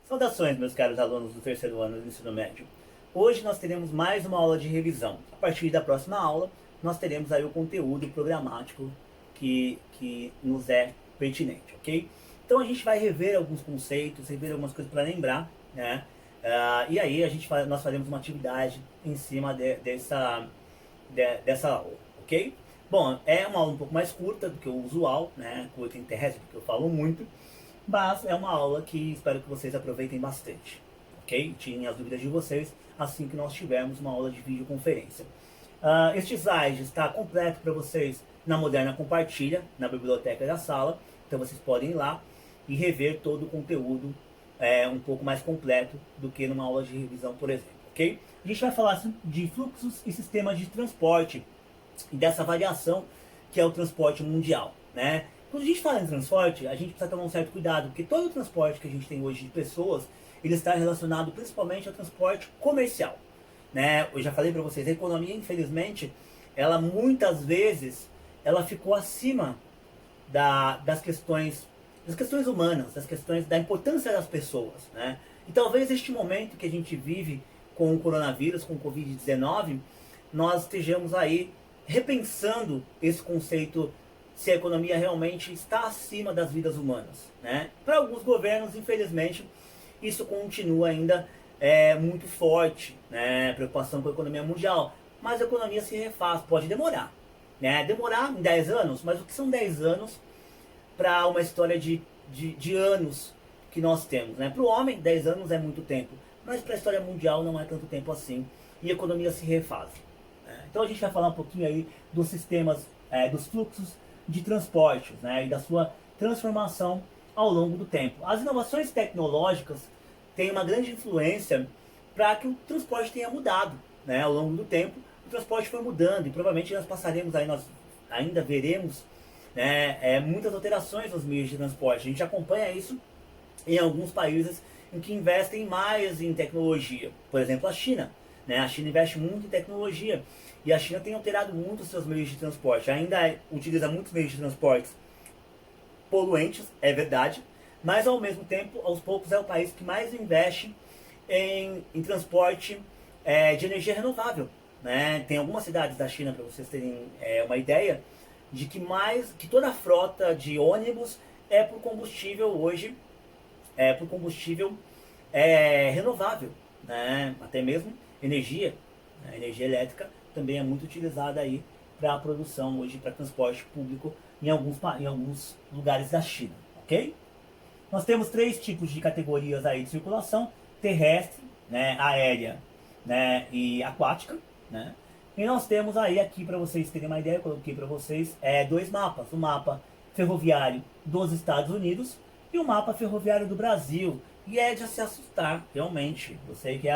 Saudações, meus caros alunos do terceiro ano do ensino médio. Hoje nós teremos mais uma aula de revisão. A partir da próxima aula, nós teremos aí o conteúdo programático que nos é pertinente, ok? Então a gente vai rever alguns conceitos, rever algumas coisas para lembrar, né? E aí nós faremos uma atividade em cima dessa aula, ok? Bom, é uma aula um pouco mais curta do que o usual, né? Curta em tese, porque eu falo muito, mas é uma aula que espero que vocês aproveitem bastante, ok? Tirem as dúvidas de vocês assim que nós tivermos uma aula de videoconferência. Este slide está completo para vocês na Moderna Compartilha, na biblioteca da sala, então vocês podem ir lá e rever todo o conteúdo um pouco mais completo do que numa aula de revisão, por exemplo, ok? A gente vai falar de fluxos e sistemas de transporte e dessa variação que é o transporte mundial, né? Quando a gente fala em transporte, a gente precisa tomar um certo cuidado, porque todo o transporte que a gente tem hoje de pessoas, ele está relacionado principalmente ao transporte comercial, né? Eu já falei para vocês, a economia, infelizmente, ela muitas vezes, ela ficou acima das questões humanas, das questões da importância das pessoas, né? E talvez este momento que a gente vive com o coronavírus, com o Covid-19, nós estejamos aí repensando esse conceito, se a economia realmente está acima das vidas humanas, né? Para alguns governos, infelizmente, isso continua ainda muito forte, né? Preocupação com a economia mundial, mas a economia se refaz, pode demorar, né? Demorar em 10 anos, mas o que são 10 anos para uma história de anos que nós temos, né? Para o homem, 10 anos é muito tempo, mas para a história mundial não é tanto tempo assim, e a economia se refaz. Então a gente vai falar um pouquinho aí dos sistemas, dos fluxos de transportes, né, e da sua transformação ao longo do tempo. As inovações tecnológicas têm uma grande influência para que o transporte tenha mudado, né, ao longo do tempo. O transporte foi mudando e provavelmente nós ainda veremos, né, muitas alterações nos meios de transporte. A gente acompanha isso em alguns países em que investem mais em tecnologia. Por exemplo, a China. Né? A China investe muito em tecnologia e a China tem alterado muito os seus meios de transporte. Ainda utiliza muitos meios de transporte poluentes, é verdade, mas ao mesmo tempo, aos poucos, é o país que mais investe em transporte de energia renovável. Né? Tem algumas cidades da China, para vocês terem uma ideia, de que toda a frota de ônibus é por combustível hoje, renovável, né? Até mesmo energia, né? A energia elétrica também é muito utilizada aí para a produção hoje, para transporte público em alguns lugares da China, ok? Nós temos 3 tipos de categorias aí de circulação: terrestre, né, aérea, né, e aquática, né? E nós temos aí, aqui para vocês terem uma ideia, eu coloquei para vocês 2 mapas: o mapa ferroviário dos Estados Unidos e o mapa ferroviário do Brasil. E é de se assustar, realmente. Eu sei que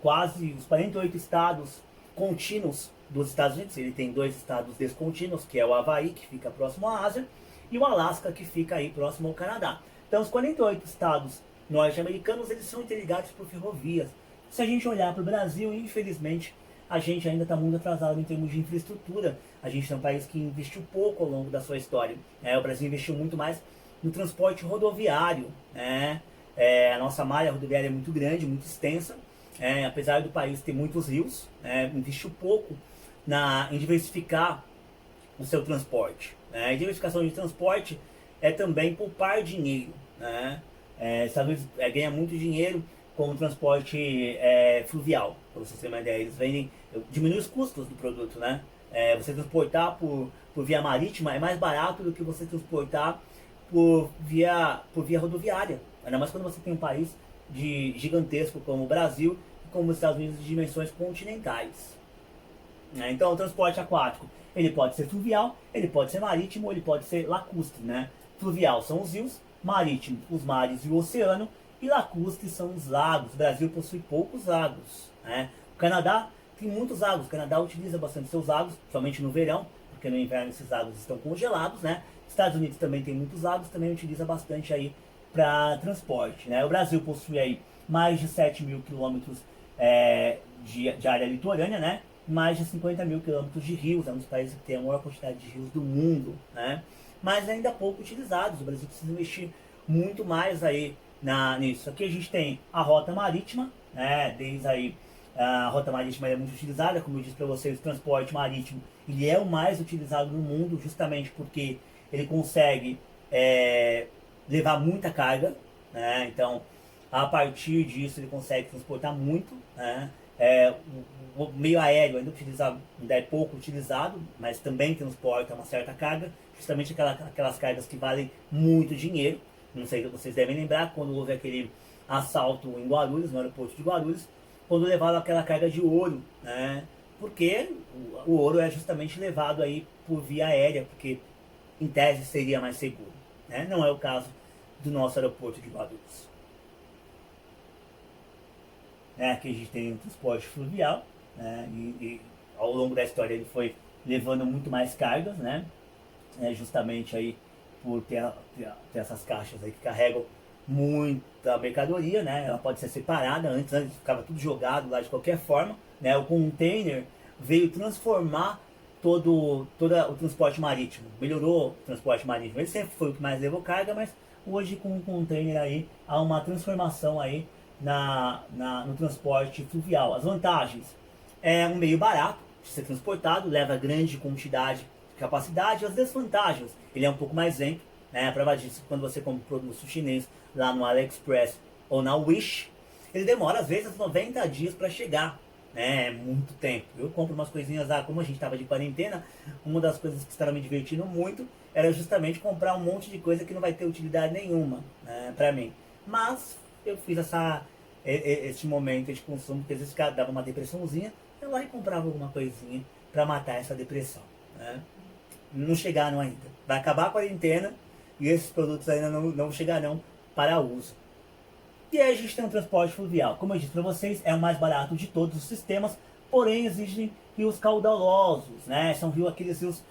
quase os 48 estados contínuos dos Estados Unidos, ele tem 2 estados descontínuos, que é o Havaí, que fica próximo à Ásia, e o Alasca, que fica aí próximo ao Canadá. Então, os 48 estados norte-americanos, eles são interligados por ferrovias. Se a gente olhar para o Brasil, infelizmente, a gente ainda está muito atrasado em termos de infraestrutura. A gente é um país que investiu pouco ao longo da sua história. O Brasil investiu muito mais no transporte rodoviário, né? A nossa malha rodoviária é muito grande, muito extensa, apesar do país ter muitos rios, investiu pouco em diversificar o seu transporte. A diversificação de transporte é também poupar dinheiro, né? Estados Unidos ganha muito dinheiro com o transporte fluvial, para vocês terem uma ideia. Eles diminui os custos do produto, né? Você transportar por via marítima é mais barato do que você transportar por via rodoviária. Ainda mais quando você tem um país gigantesco como o Brasil e como os Estados Unidos de dimensões continentais. Então o transporte aquático, ele pode ser fluvial, ele pode ser marítimo, ou ele pode ser lacustre, né? Fluvial são os rios, marítimo os mares e o oceano, e lacustre são os lagos. O Brasil possui poucos lagos, né? O Canadá tem muitos lagos. O Canadá utiliza bastante seus lagos, somente no verão, porque no inverno esses lagos estão congelados, né? Estados Unidos também tem muitos lagos, também utiliza bastante aí para transporte, né? O Brasil possui aí mais de 7 mil quilômetros de área litorânea, né? Mais de 50 mil quilômetros de rios, é um dos países que tem a maior quantidade de rios do mundo, né? Mas ainda pouco utilizados. O Brasil precisa investir muito mais aí nisso. Aqui a gente tem a rota marítima, né? Desde aí a rota marítima é muito utilizada, como eu disse para vocês, o transporte marítimo ele é o mais utilizado no mundo, justamente porque ele consegue levar muita carga, né? Então, a partir disso ele consegue transportar muito, né? O meio aéreo ainda é pouco utilizado, mas também transporta uma certa carga, justamente aquelas cargas que valem muito dinheiro. Não sei se vocês devem lembrar, quando houve aquele assalto em Guarulhos, no aeroporto de Guarulhos, quando levaram aquela carga de ouro, né? Porque o ouro é justamente levado aí por via aérea, porque em tese seria mais seguro, né? Não é o caso do nosso aeroporto de Guarulhos. Aqui a gente tem o transporte fluvial, né? E ao longo da história ele foi levando muito mais cargas, né? Justamente aí por ter essas caixas aí que carregam muita mercadoria, né? Ela pode ser separada, antes ficava tudo jogado lá de qualquer forma, né? O container veio transformar todo o transporte marítimo, melhorou o transporte marítimo. Ele sempre foi o que mais levou carga, mas hoje com o container aí há uma transformação aí no transporte fluvial. As vantagens: é um meio barato de ser transportado, leva grande quantidade de capacidade. As desvantagens: ele é um pouco mais lento, né? A prova disso, quando você compra um produto chinês lá no AliExpress ou na Wish, ele demora às vezes 90 dias para chegar, né? É muito tempo. Eu compro umas coisinhas lá, como a gente estava de quarentena, uma das coisas que estava me divertindo muito era justamente comprar um monte de coisa que não vai ter utilidade nenhuma, né, para mim. Mas eu fiz esse momento de consumo, porque às vezes dava uma depressãozinha, eu lá e comprava alguma coisinha para matar essa depressão, né? Não chegaram ainda. Vai acabar a quarentena e esses produtos ainda não chegarão para uso. E aí a gente tem um transporte fluvial. Como eu disse para vocês, é o mais barato de todos os sistemas, porém exigem rios caudalosos, né? São aqueles rios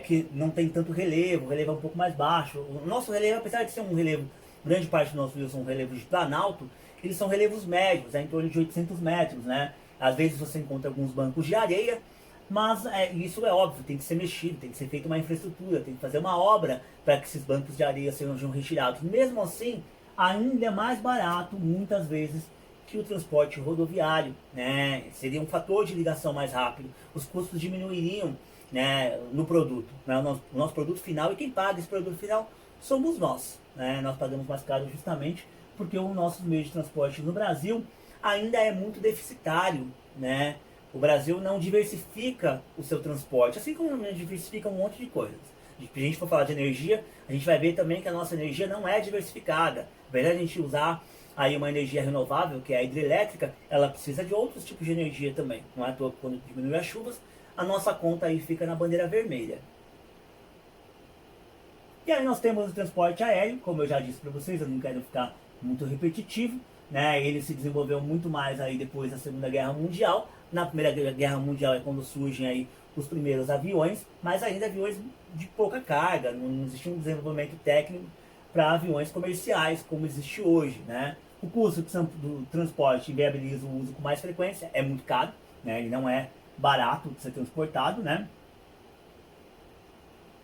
que não tem tanto relevo, o relevo é um pouco mais baixo. O nosso relevo, apesar de ser um relevo, grande parte dos nossos rios são relevos de planalto, eles são relevos médios, em torno de 800 metros, né? Às vezes você encontra alguns bancos de areia, mas isso é óbvio, tem que ser mexido, tem que ser feita uma infraestrutura, tem que fazer uma obra para que esses bancos de areia sejam retirados. Mesmo assim, ainda é mais barato, muitas vezes, que o transporte rodoviário, né? Seria um fator de ligação mais rápido, os custos diminuiriam, né, no produto, né? O nosso produto final, e quem paga esse produto final somos nós, né? Nós pagamos mais caro justamente porque o nosso meio de transporte no Brasil ainda é muito deficitário, né? O Brasil não diversifica o seu transporte, assim como não diversifica um monte de coisas. Se a gente for falar de energia, a gente vai ver também que a nossa energia não é diversificada. Apesar de a gente usar aí uma energia renovável, que é a hidrelétrica, ela precisa de outros tipos de energia também. Não é à toa que quando diminui as chuvas, a nossa conta aí fica na bandeira vermelha. E aí nós temos o transporte aéreo, como eu já disse para vocês, eu não quero ficar muito repetitivo, né? Ele se desenvolveu muito mais aí depois da Segunda Guerra Mundial. Na Primeira Guerra Mundial é quando surgem aí os primeiros aviões, mas ainda aviões de pouca carga, não existia um desenvolvimento técnico para aviões comerciais como existe hoje, né? O custo do transporte inviabiliza o uso com mais frequência, é muito caro, né? Ele não é barato de ser transportado, né?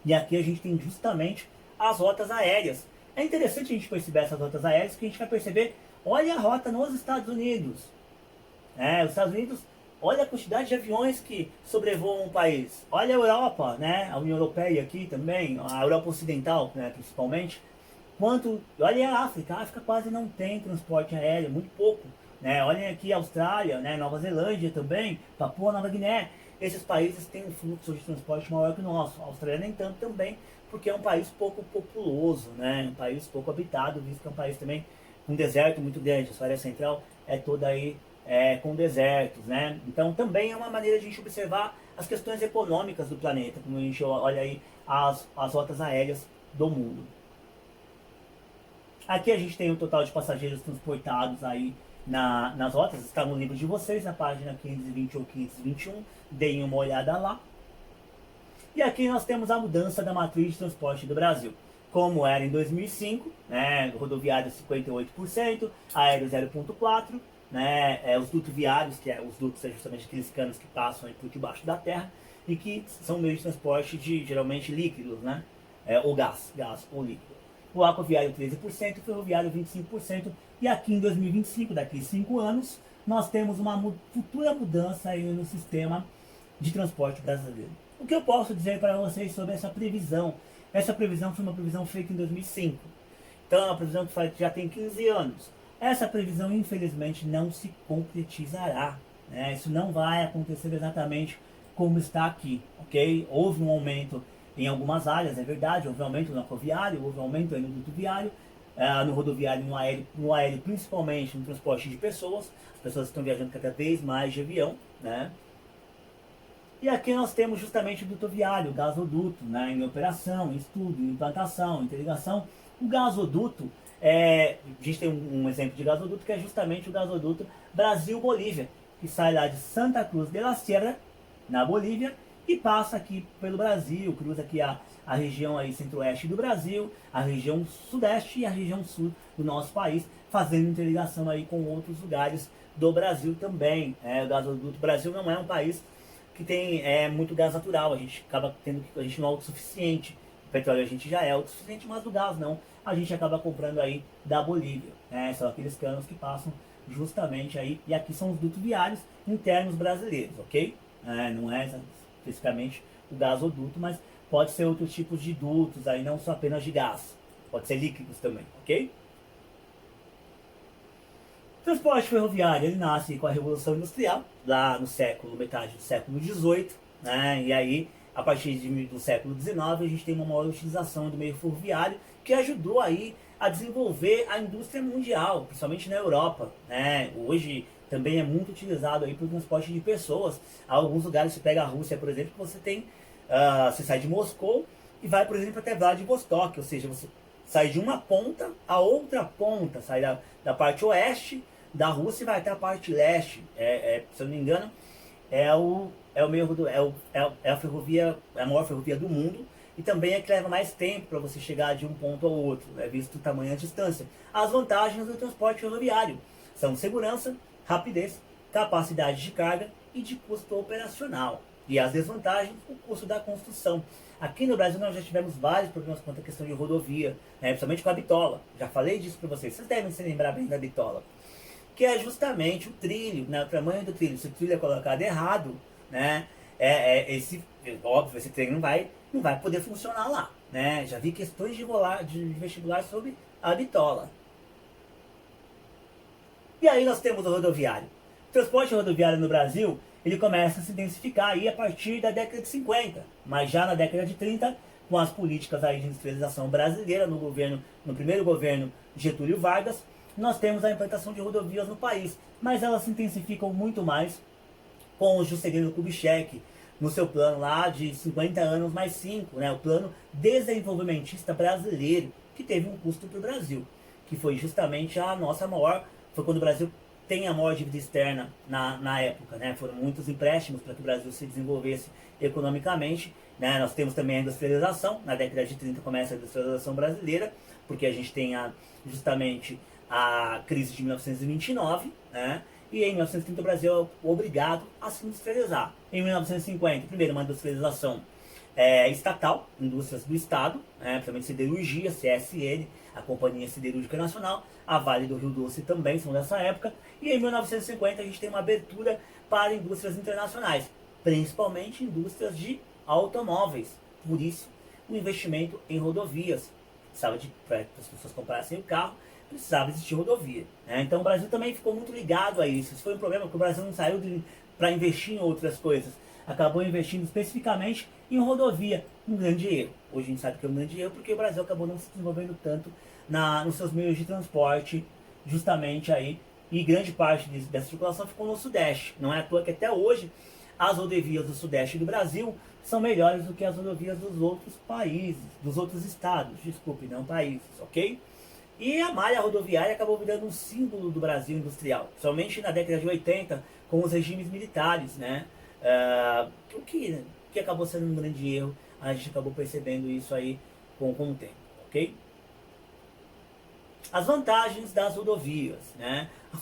E aqui a gente tem justamente as rotas aéreas. É interessante a gente perceber essas rotas aéreas, porque a gente vai perceber, olha a rota nos Estados Unidos. Os Estados Unidos, olha a quantidade de aviões que sobrevoam o país. Olha a Europa, né? A União Europeia aqui também, a Europa Ocidental, né, principalmente. Olha a África quase não tem transporte aéreo, muito pouco. Né? Olhem aqui a Austrália, né? Nova Zelândia também, Papua Nova Guiné. Esses países têm um fluxo de transporte maior que o nosso. A Austrália nem tanto também, porque é um país pouco populoso, né? Um país pouco habitado, visto que é um país também com um deserto muito grande. A sua área central é toda aí com desertos, né? Então também é uma maneira de a gente observar as questões econômicas do planeta, como a gente olha aí as rotas aéreas do mundo. Aqui a gente tem o total de passageiros transportados aí nas rotas, está no livro de vocês, na página 520 ou 521, deem uma olhada lá. E aqui nós temos a mudança da matriz de transporte do Brasil. Como era em 2005, né, rodoviário 58%, aéreo 0,4%, né, os dutos viários, os dutos são justamente aqueles canos que passam aí por debaixo da terra e que são meios de transporte de geralmente líquidos, né, ou gás ou líquido. o aquaviário 13%, o ferroviário 25%, e aqui em 2025, daqui a 5 anos, nós temos uma futura mudança aí no sistema de transporte brasileiro. O que eu posso dizer para vocês sobre essa previsão? Essa previsão foi uma previsão feita em 2005. Então é uma previsão que já tem 15 anos. Essa previsão, infelizmente, não se concretizará. Né? Isso não vai acontecer exatamente como está aqui, ok? Houve um aumento em algumas áreas, é verdade, houve um aumento no aquaviário, houve um aumento aí no duto viário, no rodoviário e no aéreo, principalmente no transporte de pessoas. As pessoas estão viajando cada vez mais de avião, né? E aqui nós temos justamente o duto viário, o gasoduto, né, em operação, em estudo, em implantação, em interligação. O gasoduto, a gente tem um exemplo de gasoduto que é justamente o gasoduto Brasil-Bolívia, que sai lá de Santa Cruz de la Sierra, na Bolívia, e passa aqui pelo Brasil, cruza aqui a região aí centro-oeste do Brasil, a região sudeste e a região sul do nosso país, fazendo interligação aí com outros lugares do Brasil também. O gasoduto Brasil não é um país que tem muito gás natural, a gente acaba tendo que, a gente não é autossuficiente. O petróleo a gente já é autossuficiente, mas do gás não. A gente acaba comprando aí da Bolívia. São aqueles canos que passam justamente aí, e aqui são os dutos viários internos brasileiros, ok? Não é especificamente o gasoduto, mas pode ser outros tipos de dutos aí, não só apenas de gás. Pode ser líquidos também, ok? O transporte ferroviário, ele nasce com a Revolução Industrial, lá no metade do século XVIII, né? E aí, a partir do século XIX, a gente tem uma maior utilização do meio ferroviário, que ajudou aí a desenvolver a indústria mundial, principalmente na Europa, né? Hoje também é muito utilizado aí para o transporte de pessoas. Há alguns lugares, você pega a Rússia, por exemplo, que você tem, você sai de Moscou e vai, por exemplo, até Vladivostok, ou seja, você sai de uma ponta a outra ponta, sai da parte oeste da Rússia e vai até a parte leste. Se eu não me engano, é a ferrovia, é a maior ferrovia do mundo, e também é que leva mais tempo para você chegar de um ponto ao outro, visto o tamanho e a distância. As vantagens do transporte ferroviário são segurança, rapidez, capacidade de carga e de custo operacional. E as desvantagens, o custo da construção. Aqui no Brasil nós já tivemos vários problemas quanto à questão de rodovia, principalmente com a bitola. Já falei disso para vocês, vocês devem se lembrar bem da bitola. Que é justamente o trilho, o tamanho do trilho. Se o trilho é colocado errado, óbvio, esse trem não vai poder funcionar lá. Já vi questões de vestibular sobre a bitola. E aí nós temos o rodoviário. O transporte rodoviário no Brasil, ele começa a se intensificar aí a partir da década de 50, mas já na década de 30, com as políticas aí de industrialização brasileira no primeiro governo Getúlio Vargas, nós temos a implantação de rodovias no país, mas elas se intensificam muito mais com o Juscelino Kubitschek, no seu plano lá de 50 anos mais 5, o plano desenvolvimentista brasileiro, que teve um custo para o Brasil, que foi justamente a nossa foi quando o Brasil tem a maior dívida externa na época, foram muitos empréstimos para que o Brasil se desenvolvesse economicamente, Nós temos também a industrialização, na década de 30 começa a industrialização brasileira, porque a gente tem justamente a crise de 1929, e em 1930 o Brasil é obrigado a se industrializar. Em 1950, primeiro uma industrialização estatal, indústrias do Estado, principalmente siderurgia, CSN, a Companhia Siderúrgica Nacional, a Vale do Rio Doce também são dessa época, e em 1950 a gente tem uma abertura para indústrias internacionais, principalmente indústrias de automóveis. Por isso, o investimento em rodovias. Para as pessoas comprassem o carro, precisava existir rodovia. Então o Brasil também ficou muito ligado a isso. Isso foi um problema, porque o Brasil não saiu para investir em outras coisas. Acabou investindo especificamente em rodovia. Um grande erro. Hoje a gente sabe que é um grande erro, porque o Brasil acabou não se desenvolvendo tanto nos seus meios de transporte, justamente aí. E grande parte dessa circulação ficou no Sudeste. Não é à toa que até hoje as rodovias do Sudeste do Brasil são melhores do que as rodovias dos outros países, dos outros estados, desculpe, não países, ok? E a malha rodoviária acabou virando um símbolo do Brasil industrial, somente na década de 80, com os regimes militares, o que acabou sendo um grande erro, a gente acabou percebendo isso aí com o tempo, ok? As vantagens das rodovias, a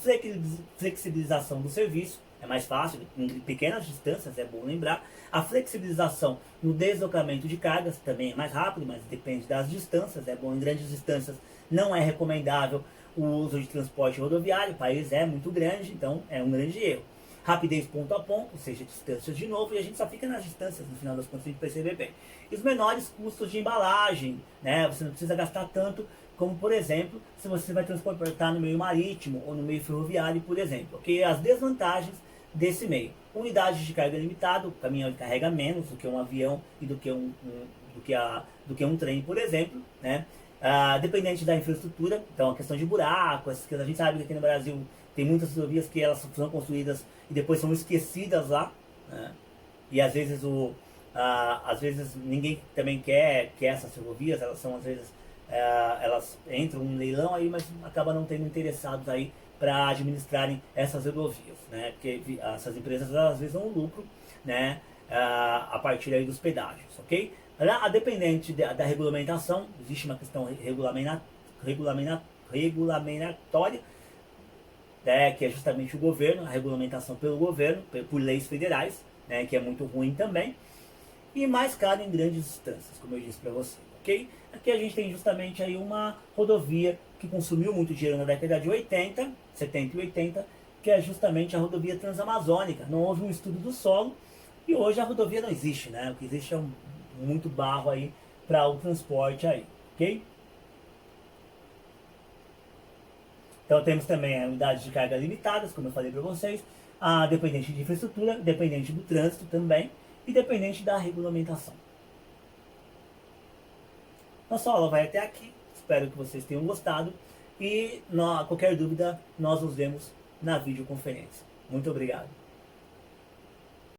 flexibilização do serviço, é mais fácil, em pequenas distâncias, é bom lembrar. A flexibilização no deslocamento de cargas também é mais rápido, mas depende das distâncias, é bom em grandes distâncias, não é recomendável o uso de transporte rodoviário, o país é muito grande, então é um grande erro. Rapidez ponto a ponto, ou seja, distâncias de novo, e a gente só fica nas distâncias, no final das contas, a gente perceber bem. E os menores custos de embalagem, né? Você não precisa gastar tanto como, por exemplo, se você vai transportar no meio marítimo ou no meio ferroviário, por exemplo. Ok? As desvantagens desse meio. Unidades de carga limitada, o caminhão carrega menos do que um avião e do que um trem, por exemplo, né? Dependente da infraestrutura, então a questão de buracos, que a gente sabe que aqui no Brasil tem muitas rodovias que elas são construídas e depois são esquecidas lá, né? E às vezes ninguém também quer essas ferrovias, elas são às vezes elas entram no leilão aí, mas acaba não tendo interessados aí para administrarem essas rodovias, né? Porque essas empresas às vezes dão um lucro, né? A partir aí dos pedágios, ok? A dependente da regulamentação, existe uma questão regulamentatória, né, que é justamente o governo, a regulamentação pelo governo, por leis federais, né, que é muito ruim também, e mais caro em grandes distâncias, como eu disse para você, ok? Aqui a gente tem justamente aí uma rodovia que consumiu muito dinheiro na década de 80, 70 e 80, que é justamente a rodovia transamazônica. Não houve um estudo do solo e hoje a rodovia não existe, né? O que existe é muito barro aí para o transporte aí, ok? Então temos também unidades de carga limitadas, como eu falei para vocês, dependente de infraestrutura, dependente do trânsito também e dependente da regulamentação. Nossa aula vai até aqui, espero que vocês tenham gostado e qualquer dúvida nós nos vemos na videoconferência. Muito obrigado.